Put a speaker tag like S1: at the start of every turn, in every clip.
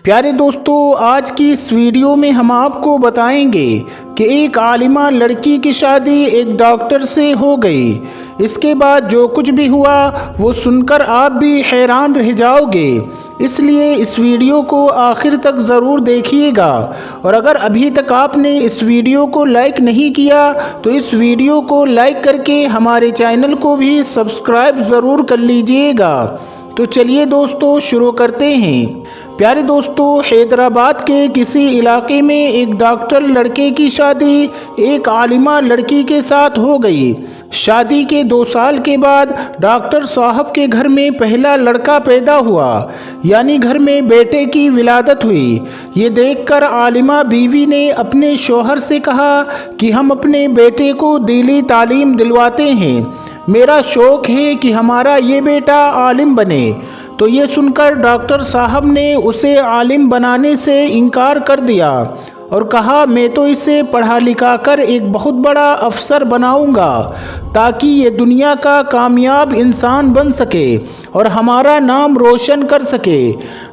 S1: پیارے دوستو، آج کی اس ویڈیو میں ہم آپ کو بتائیں گے کہ ایک عالمہ لڑکی کی شادی ایک ڈاکٹر سے ہو گئی۔ اس کے بعد جو کچھ بھی ہوا وہ سن کر آپ بھی حیران رہ جاؤ گے، اس لیے اس ویڈیو کو آخر تک ضرور دیکھیے گا۔ اور اگر ابھی تک آپ نے اس ویڈیو کو لائک نہیں کیا تو اس ویڈیو کو لائک کر کے ہمارے چینل کو بھی سبسکرائب ضرور کر لیجئے گا۔ تو چلیے دوستو شروع کرتے ہیں۔ پیارے دوستو، حیدرآباد کے کسی علاقے میں ایک ڈاکٹر لڑکے کی شادی ایک عالمہ لڑکی کے ساتھ ہو گئی۔ شادی کے 2 سال کے بعد ڈاکٹر صاحب کے گھر میں پہلا لڑکا پیدا ہوا، یعنی گھر میں بیٹے کی ولادت ہوئی۔ یہ دیکھ کر عالمہ بیوی نے اپنے شوہر سے کہا کہ ہم اپنے بیٹے کو دینی تعلیم دلواتے ہیں، میرا شوق ہے کہ ہمارا یہ بیٹا عالم بنے۔ تو یہ سن کر ڈاکٹر صاحب نے اسے عالم بنانے سے انکار کر دیا اور کہا میں تو اسے پڑھا لکھا کر ایک بہت بڑا افسر بناؤں گا تاکہ یہ دنیا کا کامیاب انسان بن سکے اور ہمارا نام روشن کر سکے۔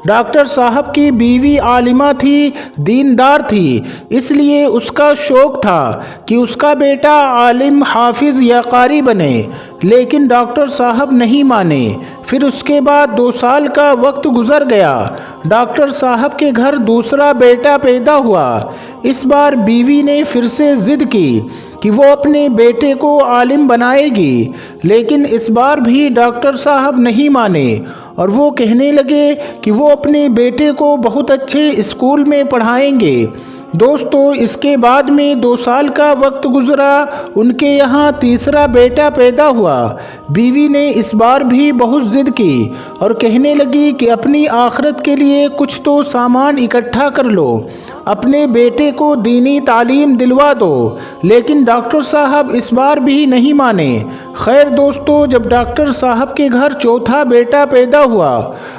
S1: ڈاکٹر صاحب کی بیوی عالمہ تھی، دیندار تھی، اس لیے اس کا شوق تھا کہ اس کا بیٹا عالم، حافظ یا قاری بنے، لیکن ڈاکٹر صاحب نہیں مانے۔ پھر اس کے بعد 2 سال کا وقت گزر گیا۔ ڈاکٹر صاحب کے گھر دوسرا بیٹا پیدا ہوا۔ اس بار بیوی نے پھر سے ضد کی کہ وہ اپنے بیٹے کو عالم بنائے گی، لیکن اس بار بھی ڈاکٹر صاحب نہیں مانے اور وہ کہنے لگے کہ وہ اپنے بیٹے کو بہت اچھے اسکول میں پڑھائیں گے۔ دوستو، اس کے بعد میں 2 سال کا وقت گزرا، ان کے یہاں تیسرا بیٹا پیدا ہوا۔ بیوی نے اس بار بھی بہت ضد کی اور کہنے لگی کہ اپنی آخرت کے لیے کچھ تو سامان اکٹھا کر لو، اپنے بیٹے کو دینی تعلیم دلوا دو، لیکن ڈاکٹر صاحب اس بار بھی نہیں مانے۔ خیر دوستو، جب ڈاکٹر صاحب کے گھر چوتھا بیٹا پیدا ہوا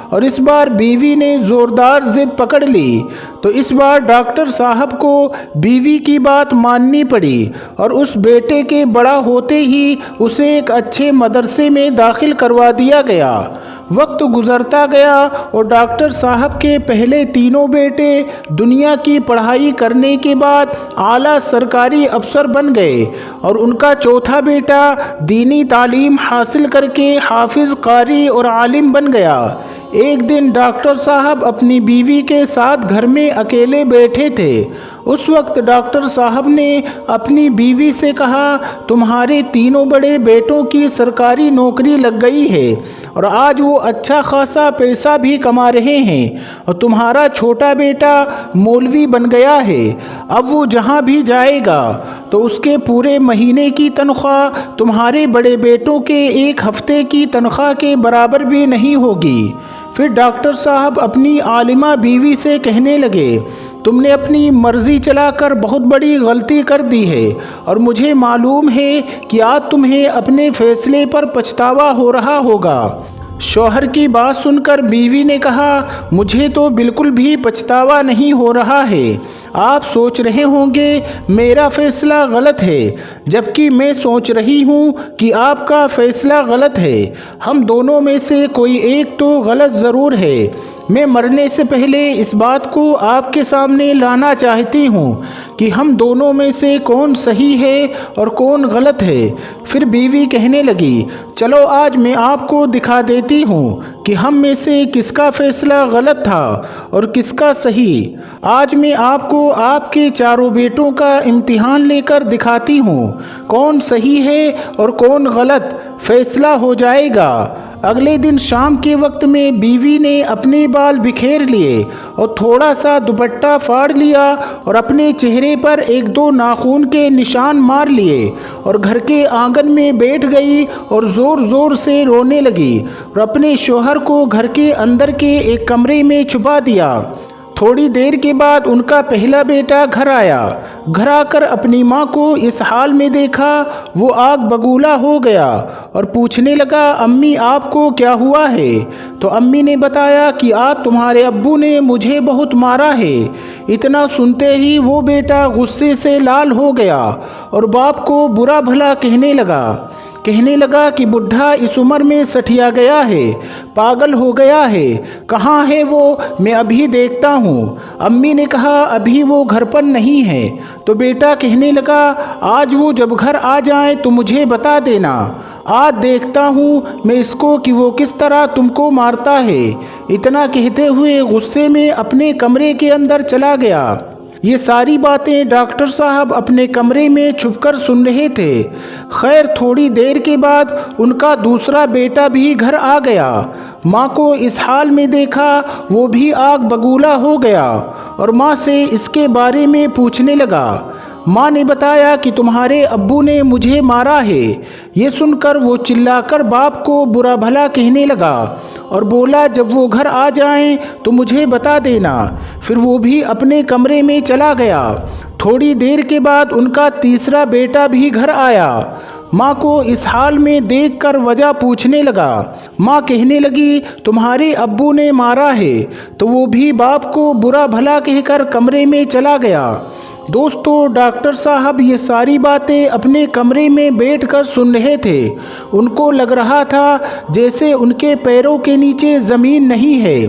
S1: اور اس بار بیوی نے زوردار ضد پکڑ لی، تو اس بار ڈاکٹر صاحب کو بیوی کی بات ماننی پڑی اور اس بیٹے کے بڑا ہوتے ہی اسے ایک اچھے مدرسے میں داخل کروا دیا گیا۔ وقت گزرتا گیا اور ڈاکٹر صاحب کے پہلے 3 بیٹے دنیا کی پڑھائی کرنے کے بعد اعلیٰ سرکاری افسر بن گئے اور ان کا چوتھا بیٹا دینی تعلیم حاصل کر کے حافظ، قاری اور عالم بن گیا۔ ایک دن ڈاکٹر صاحب اپنی بیوی کے ساتھ گھر میں اکیلے بیٹھے تھے۔ اس وقت ڈاکٹر صاحب نے اپنی بیوی سے کہا تمہارے 3 بڑے بیٹوں کی سرکاری نوکری لگ گئی ہے اور آج وہ اچھا خاصا پیسہ بھی کما رہے ہیں اور تمہارا چھوٹا بیٹا مولوی بن گیا ہے۔ اب وہ جہاں بھی جائے گا تو اس کے پورے مہینے کی تنخواہ تمہارے بڑے بیٹوں کے 1 ہفتے کی تنخواہ کے برابر بھی نہیں ہوگی۔ پھر ڈاکٹر صاحب اپنی عالمہ بیوی سے کہنے لگے تم نے اپنی مرضی چلا کر بہت بڑی غلطی کر دی ہے اور مجھے معلوم ہے کہ آج تمہیں اپنے فیصلے پر پچھتاوا ہو رہا ہوگا۔ شوہر کی بات سن کر بیوی نے کہا مجھے تو بالکل بھی پچھتاوا نہیں ہو رہا ہے۔ آپ سوچ رہے ہوں گے میرا فیصلہ غلط ہے، جبکہ میں سوچ رہی ہوں کہ آپ کا فیصلہ غلط ہے۔ ہم دونوں میں سے کوئی ایک تو غلط ضرور ہے۔ میں مرنے سے پہلے اس بات کو آپ کے سامنے لانا چاہتی ہوں کہ ہم دونوں میں سے کون صحیح ہے اور کون غلط ہے۔ پھر بیوی کہنے لگی چلو آج میں آپ کو دکھا دیتی ہوں کہ ہم میں سے کس کا فیصلہ غلط تھا اور کس کا صحیح۔ آج میں آپ کو آپ کے 4 بیٹوں کا امتحان لے کر دکھاتی ہوں، کون صحیح ہے اور کون غلط، فیصلہ ہو جائے گا۔ اگلے دن شام کے وقت میں بیوی نے اپنے بال بکھیر لیے اور تھوڑا سا دوپٹہ پھاڑ لیا اور اپنے چہرے پر 1-2 ناخون کے نشان مار لیے اور گھر کے آنگن میں بیٹھ گئی اور زور زور سے رونے لگی اور اپنے شوہر کو گھر کے اندر کے ایک کمرے میں چھپا دیا۔ تھوڑی دیر کے بعد ان کا پہلا بیٹا گھر آیا۔ گھر آ کر اپنی ماں کو اس حال میں دیکھا، وہ آگ بگولا ہو گیا اور پوچھنے لگا امی آپ کو کیا ہوا ہے؟ تو امی نے بتایا کہ آج تمہارے ابو نے مجھے بہت مارا ہے۔ اتنا سنتے ہی وہ بیٹا غصے سے لال ہو گیا اور باپ کو برا بھلا کہنے لگا کہنے لگا کہ بڈھا اس عمر میں سٹھیا گیا ہے، پاگل ہو گیا ہے، کہاں ہے وہ؟ میں ابھی دیکھتا ہوں۔ امی نے کہا ابھی وہ گھر پر نہیں ہے۔ تو بیٹا کہنے لگا آج وہ جب گھر آ جائیں تو مجھے بتا دینا، آج دیکھتا ہوں میں اس کو کہ وہ کس طرح تم کو مارتا ہے۔ اتنا کہتے ہوئے غصے میں اپنے کمرے کے اندر چلا گیا۔ یہ ساری باتیں ڈاکٹر صاحب اپنے کمرے میں چھپ کر سن رہے تھے۔ خیر تھوڑی دیر کے بعد ان کا دوسرا بیٹا بھی گھر آ گیا۔ ماں کو اس حال میں دیکھا وہ بھی آگ بگولا ہو گیا اور ماں سے اس کے بارے میں پوچھنے لگا۔ ماں نے بتایا کہ تمہارے ابو نے مجھے مارا ہے۔ یہ سن کر وہ چلا کر باپ کو برا بھلا کہنے لگا اور بولا جب وہ گھر آ جائیں تو مجھے بتا دینا۔ پھر وہ بھی اپنے کمرے میں چلا گیا۔ تھوڑی دیر کے بعد ان کا تیسرا بیٹا بھی گھر آیا۔ ماں کو اس حال میں دیکھ کر وجہ پوچھنے لگا۔ ماں کہنے لگی تمہارے ابو نے مارا ہے۔ تو وہ بھی باپ کو برا بھلا کہہ کر کمرے میں چلا گیا۔ دوستو ڈاکٹر صاحب یہ ساری باتیں اپنے کمرے میں بیٹھ کر سن رہے تھے۔ ان کو لگ رہا تھا جیسے ان کے پیروں کے نیچے زمین نہیں ہے۔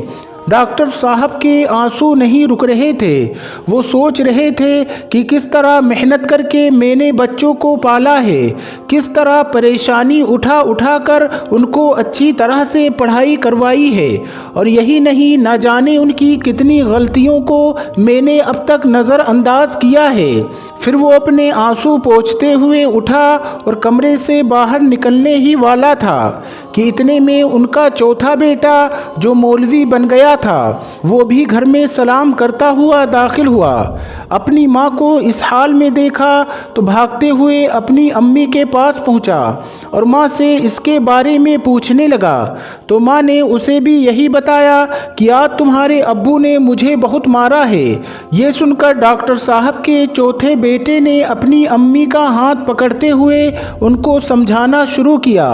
S1: ڈاکٹر صاحب کے آنسو نہیں رک رہے تھے۔ وہ سوچ رہے تھے کہ کس طرح محنت کر کے میں نے بچوں کو پالا ہے، کس طرح پریشانی اٹھا اٹھا کر ان کو اچھی طرح سے پڑھائی کروائی ہے، اور یہی نہیں نہ جانے ان کی کتنی غلطیوں کو میں نے اب تک نظر انداز کیا ہے۔ پھر وہ اپنے آنسو پوچھتے ہوئے اٹھا اور کمرے سے باہر نکلنے ہی والا تھا کہ اتنے میں ان کا چوتھا بیٹا جو مولوی بن گیا تھا وہ بھی گھر میں سلام کرتا ہوا داخل ہوا۔ اپنی ماں کو اس حال میں دیکھا تو بھاگتے ہوئے اپنی امی کے پاس پہنچا اور ماں سے اس کے بارے میں پوچھنے لگا۔ تو ماں نے اسے بھی یہی بتایا کہ آج تمہارے ابو نے مجھے بہت مارا ہے۔ یہ سن کر ڈاکٹر صاحب کے چوتھے بیٹے نے اپنی امی کا ہاتھ پکڑتے ہوئے ان کو سمجھانا شروع کیا۔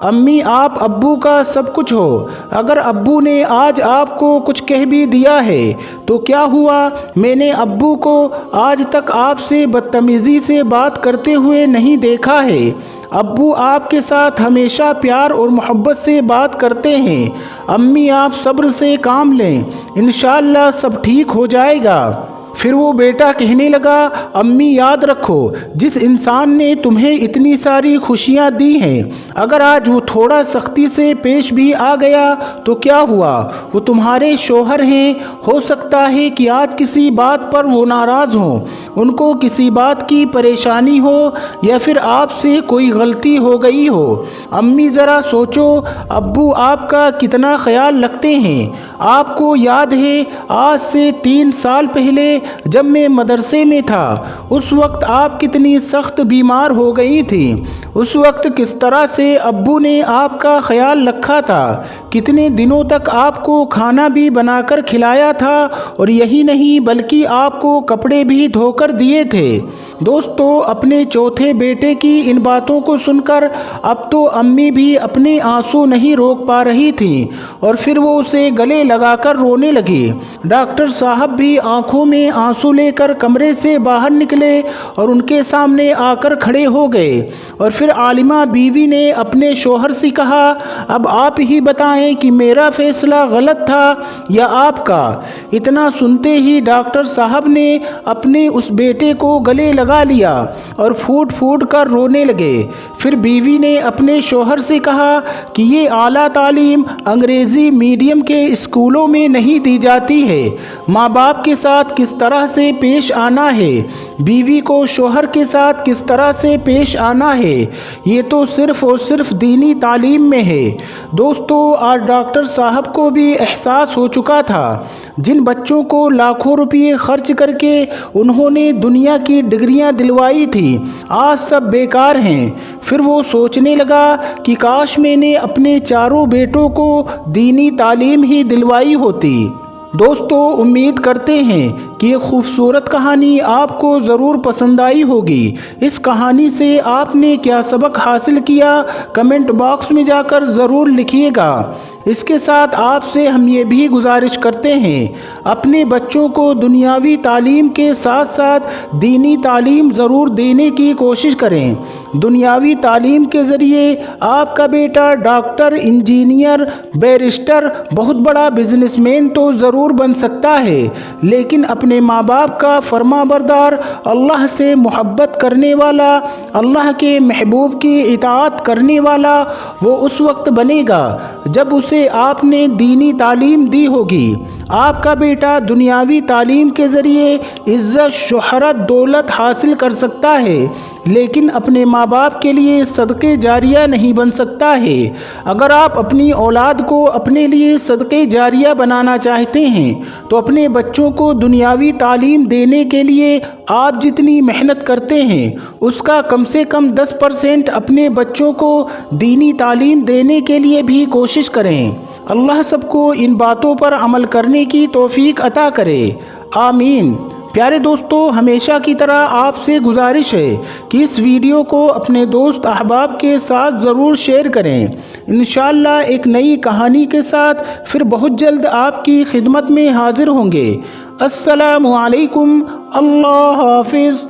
S1: امی آپ ابو کا سب کچھ ہو، اگر ابو نے آج آپ کو کچھ کہہ بھی دیا ہے تو کیا ہوا؟ میں نے ابو کو آج تک آپ سے بدتمیزی سے بات کرتے ہوئے نہیں دیکھا ہے۔ ابو آپ کے ساتھ ہمیشہ پیار اور محبت سے بات کرتے ہیں۔ امی آپ صبر سے کام لیں، انشاءاللہ سب ٹھیک ہو جائے گا۔ پھر وہ بیٹا کہنے لگا امی یاد رکھو جس انسان نے تمہیں اتنی ساری خوشیاں دی ہیں اگر آج وہ تھوڑا سختی سے پیش بھی آ گیا تو کیا ہوا؟ وہ تمہارے شوہر ہیں، ہو سکتا ہے کہ آج کسی بات پر وہ ناراض ہوں، ان کو کسی بات کی پریشانی ہو یا پھر آپ سے کوئی غلطی ہو گئی ہو۔ امی ذرا سوچو ابو آپ کا کتنا خیال رکھتے ہیں۔ آپ کو یاد ہے آج سے 3 سال پہلے جب میں مدرسے میں تھا اس وقت آپ کتنی سخت بیمار ہو گئی تھی، اس وقت کس طرح سے ابو نے آپ کا خیال رکھا تھا، کتنے دنوں تک آپ کو کھانا بھی بنا کر کھلایا تھا اور یہی نہیں بلکہ آپ کو کپڑے بھی دھو کر دیے تھے۔ دوستو اپنے چوتھے بیٹے کی ان باتوں کو سن کر اب تو امی بھی اپنے آنسو نہیں روک پا رہی تھیں اور پھر وہ اسے گلے لگا کر رونے لگی۔ ڈاکٹر صاحب بھی آنکھوں میں آنسو لے کر کمرے سے باہر نکلے اور ان کے سامنے آ کر کھڑے ہو گئے، اور پھر عالمہ بیوی نے اپنے شوہر سے کہا اب آپ ہی بتائیں کہ میرا فیصلہ غلط تھا یا آپ کا؟ اتنا سنتے ہی ڈاکٹر صاحب نے اپنے اس بیٹے کو گلے لگا لیا اور پھوٹ پھوٹ کر رونے لگے۔ پھر بیوی نے اپنے شوہر سے کہا کہ یہ اعلیٰ تعلیم انگریزی میڈیم کے اسکولوں میں نہیں دی جاتی ہے، ماں باپ کے ساتھ کس طرح سے پیش آنا ہے، بیوی کو شوہر کے ساتھ کس طرح سے پیش آنا ہے، یہ تو صرف اور صرف دینی تعلیم میں ہے۔ دوستو آج ڈاکٹر صاحب کو بھی احساس ہو چکا تھا جن بچوں کو لاکھوں روپے خرچ کر کے انہوں نے دنیا کی ڈگریاں دلوائی تھی آج سب بیکار ہیں۔ پھر وہ سوچنے لگا کہ کاش میں نے اپنے چاروں بیٹوں کو دینی تعلیم ہی دلوائی ہوتی۔ دوستو امید کرتے ہیں کہ یہ خوبصورت کہانی آپ کو ضرور پسند آئی ہوگی۔ اس کہانی سے آپ نے کیا سبق حاصل کیا کمنٹ باکس میں جا کر ضرور لکھیے گا۔ اس کے ساتھ آپ سے ہم یہ بھی گزارش کرتے ہیں اپنے بچوں کو دنیاوی تعلیم کے ساتھ ساتھ دینی تعلیم ضرور دینے کی کوشش کریں۔ دنیاوی تعلیم کے ذریعے آپ کا بیٹا ڈاکٹر، انجینئر، بیرسٹر، بہت بڑا بزنس مین تو ضرور بن سکتا ہے، لیکن اپنے ماں باپ کا فرما بردار، اللہ سے محبت کرنے والا، اللہ کے محبوب کی اطاعت کرنے والا وہ اس وقت بنے گا جب اسے آپ نے دینی تعلیم دی ہوگی۔ آپ کا بیٹا دنیاوی تعلیم کے ذریعے عزت، شہرت، دولت حاصل کر سکتا ہے، لیکن اپنے ماں باپ کے لیے صدقے جاریہ نہیں بن سکتا ہے۔ اگر آپ اپنی اولاد کو اپنے لیے صدقے جاریہ بنانا چاہتے ہیں تو اپنے بچوں کو دنیاوی تعلیم دینے کے لیے آپ جتنی محنت کرتے ہیں اس کا کم سے کم 10% اپنے بچوں کو دینی تعلیم دینے کے لیے بھی کوشش کریں۔ اللہ سب کو ان باتوں پر عمل کرنے کی توفیق عطا کرے، آمین۔ پیارے دوستو، ہمیشہ کی طرح آپ سے گزارش ہے کہ اس ویڈیو کو اپنے دوست احباب کے ساتھ ضرور شیئر کریں۔ انشاءاللہ ایک نئی کہانی کے ساتھ پھر بہت جلد آپ کی خدمت میں حاضر ہوں گے۔ السلام علیکم، اللہ حافظ۔